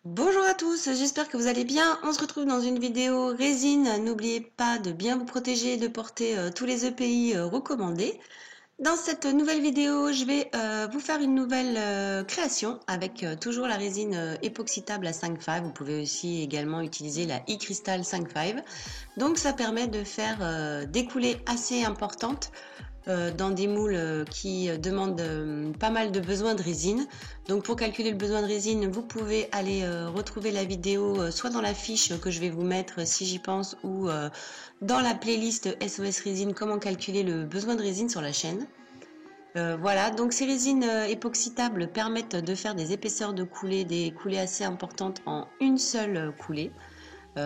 Bonjour à tous, j'espère que vous allez bien. On se retrouve dans une vidéo résine. N'oubliez pas de bien vous protéger et de porter tous les EPI recommandés. Dans cette nouvelle vidéo, je vais vous faire une nouvelle création avec toujours la résine époxytable à 5,5. Vous pouvez aussi également utiliser la e-crystal 5,5. Donc ça permet de faire des coulées assez importantes dans des moules qui demandent pas mal de besoin de résine. Donc pour calculer le besoin de résine, vous pouvez aller retrouver la vidéo soit dans la fiche que je vais vous mettre si j'y pense ou dans la playlist SOS Résine, comment calculer le besoin de résine sur la chaîne. Voilà, donc ces résines époxytables permettent de faire des épaisseurs de coulées, des coulées assez importantes en une seule coulée.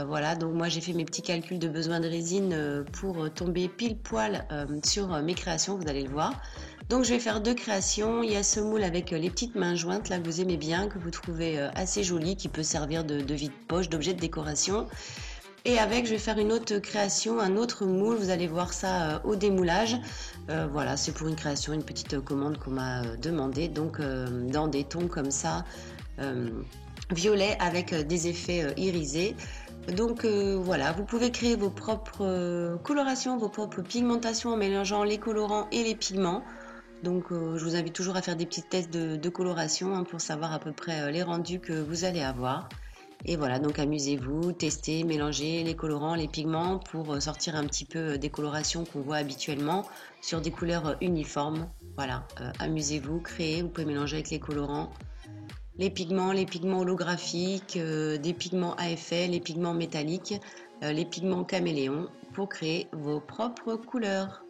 Voilà, donc moi j'ai fait mes petits calculs de besoin de résine pour tomber pile poil sur mes créations, vous allez le voir. Donc je vais faire deux créations. Il y a ce moule avec les petites mains jointes là que vous aimez bien, que vous trouvez assez joli, qui peut servir de vide-poche, d'objet de décoration. Et avec, je vais faire une autre création, un autre moule, vous allez voir ça au démoulage. Voilà, c'est pour une création, une petite commande qu'on m'a demandé, donc dans des tons comme ça, violet avec des effets irisés. Donc voilà, vous pouvez créer vos propres colorations, vos propres pigmentations en mélangeant les colorants et les pigments. Donc je vous invite toujours à faire des petits tests de coloration pour savoir à peu près les rendus que vous allez avoir. Et voilà, donc amusez-vous, testez, mélangez les colorants, les pigments pour sortir un petit peu des colorations qu'on voit habituellement sur des couleurs uniformes. Voilà, amusez-vous, créez, vous pouvez mélanger avec les colorants, les pigments holographiques, des pigments à effet, les pigments métalliques, les pigments caméléons pour créer vos propres couleurs.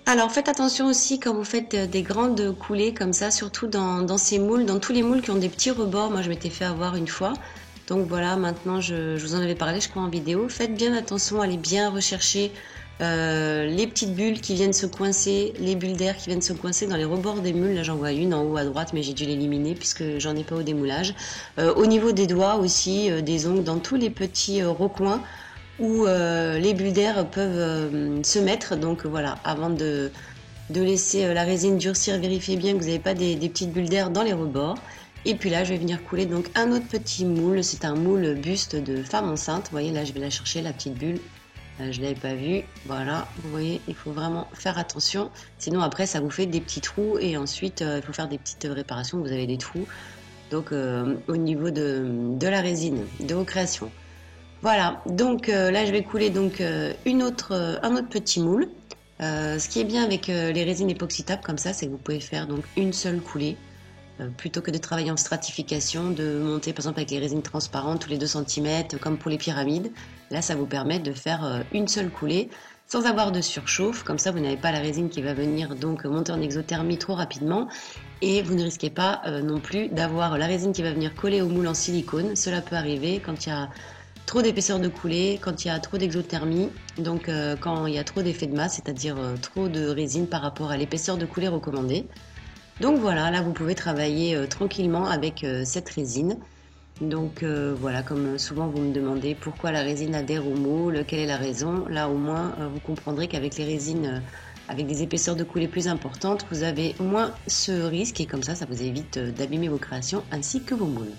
Alors faites attention aussi quand vous faites des grandes coulées comme ça, surtout dans ces moules, dans tous les moules qui ont des petits rebords. Moi je m'étais fait avoir une fois. Donc voilà, maintenant je vous en avais parlé, je crois, en vidéo. Faites bien attention, allez bien rechercher les petites bulles qui viennent se coincer, les bulles d'air qui viennent se coincer dans les rebords des mules. Là j'en vois une en haut à droite, mais j'ai dû l'éliminer puisque j'en ai pas au démoulage. Au niveau des doigts aussi, des ongles, dans tous les petits recoins où les bulles d'air peuvent se mettre. Donc voilà, avant de laisser la résine durcir, vérifiez bien que vous n'avez pas des petites bulles d'air dans les rebords. Et puis là, je vais venir couler donc un autre petit moule. C'est un moule buste de femme enceinte. Vous voyez, là, je vais la chercher, la petite bulle. Je ne l'avais pas vue. Voilà, vous voyez, il faut vraiment faire attention. Sinon, après, ça vous fait des petits trous. Et ensuite, il faut faire des petites réparations. Vous avez des trous. Donc, au niveau de la résine, de vos créations. Voilà, donc là je vais couler donc un autre petit moule. Ce qui est bien avec les résines époxytables comme ça, c'est que vous pouvez faire donc une seule coulée plutôt que de travailler en stratification, de monter par exemple avec les résines transparentes tous les 2 cm comme pour les pyramides. Là ça vous permet de faire une seule coulée sans avoir de surchauffe, comme ça vous n'avez pas la résine qui va venir donc monter en exothermie trop rapidement et vous ne risquez pas non plus d'avoir la résine qui va venir coller au moule en silicone. Cela peut arriver quand il y a trop d'épaisseur de coulée, quand il y a trop d'exothermie, donc quand il y a trop d'effet de masse, c'est-à-dire trop de résine par rapport à l'épaisseur de coulée recommandée. Donc voilà, là vous pouvez travailler tranquillement avec cette résine. Donc voilà, comme souvent vous me demandez pourquoi la résine adhère au moule, quelle est la raison, là au moins vous comprendrez qu'avec les résines avec des épaisseurs de coulée plus importantes, vous avez moins ce risque et comme ça vous évite d'abîmer vos créations ainsi que vos moules.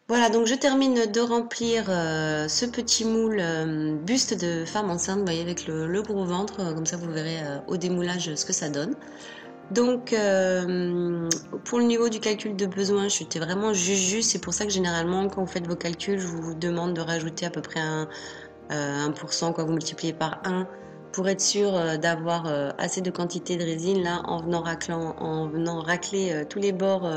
Voilà, donc je termine de remplir ce petit moule buste de femme enceinte, vous voyez, avec le gros ventre, comme ça vous verrez au démoulage ce que ça donne. Donc pour le niveau du calcul de besoin, j'étais vraiment juste, c'est pour ça que généralement quand vous faites vos calculs, je vous demande de rajouter à peu près 1%, quoi, vous multipliez par 1 pour être sûr d'avoir assez de quantité de résine là en venant racler tous les bords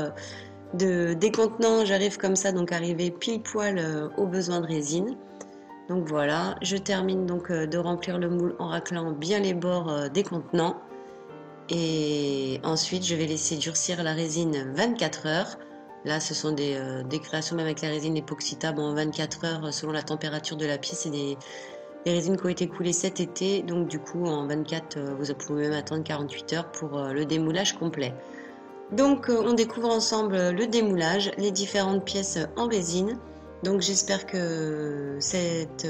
des contenants, j'arrive comme ça, donc arriver pile poil aux besoins de résine. Donc voilà, je termine donc de remplir le moule en raclant bien les bords des contenants. Et ensuite, je vais laisser durcir la résine 24 heures. Là, ce sont des créations même avec la résine époxytable en 24 heures selon la température de la pièce. C'est des résines qui ont été coulées cet été. Donc du coup, en 24, vous pouvez même attendre 48 heures pour le démoulage complet. Donc on découvre ensemble le démoulage, les différentes pièces en résine. Donc j'espère que cette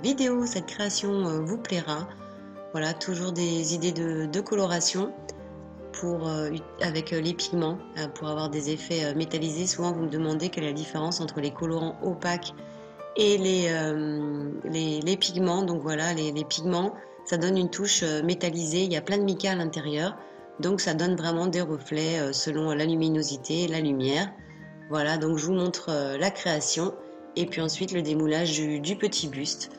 vidéo, cette création vous plaira. Voilà, toujours des idées de coloration avec les pigments pour avoir des effets métallisés. Souvent vous me demandez quelle est la différence entre les colorants opaques et les pigments. Donc voilà, les pigments, ça donne une touche métallisée. Il y a plein de mica à l'intérieur. Donc ça donne vraiment des reflets selon la luminosité, la lumière. Voilà, donc je vous montre la création et puis ensuite le démoulage du petit buste.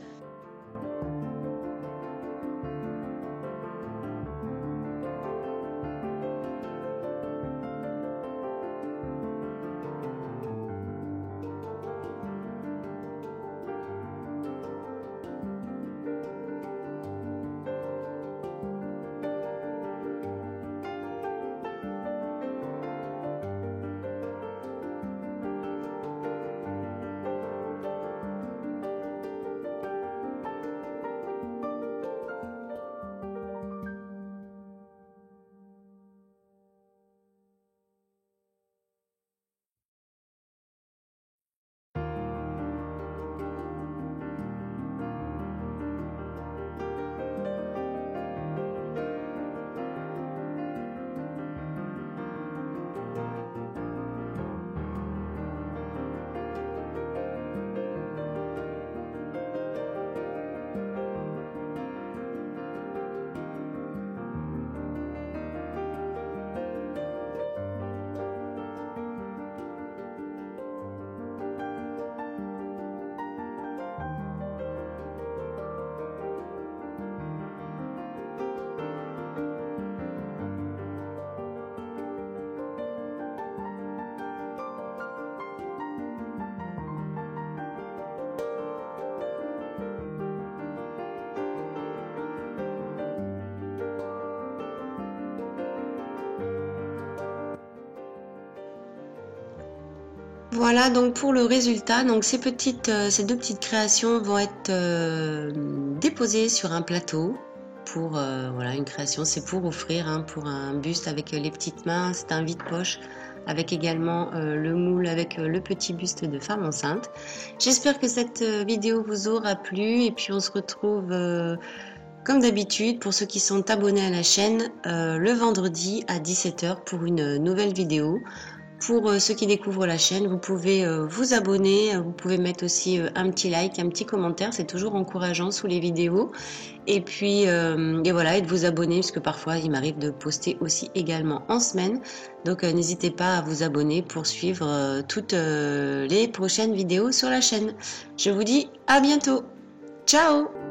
Voilà donc pour le résultat, donc ces deux petites créations vont être déposées sur un plateau pour voilà une création, c'est pour offrir hein, pour un buste avec les petites mains, c'est un vide-poche avec également le moule avec le petit buste de femme enceinte. J'espère que cette vidéo vous aura plu et puis on se retrouve comme d'habitude pour ceux qui sont abonnés à la chaîne le vendredi à 17 h pour une nouvelle vidéo. Pour ceux qui découvrent la chaîne, vous pouvez vous abonner, vous pouvez mettre aussi un petit like, un petit commentaire, c'est toujours encourageant sous les vidéos. Et puis et voilà, et de vous abonner parce que parfois il m'arrive de poster aussi également en semaine. Donc n'hésitez pas à vous abonner pour suivre toutes les prochaines vidéos sur la chaîne. Je vous dis à bientôt. Ciao!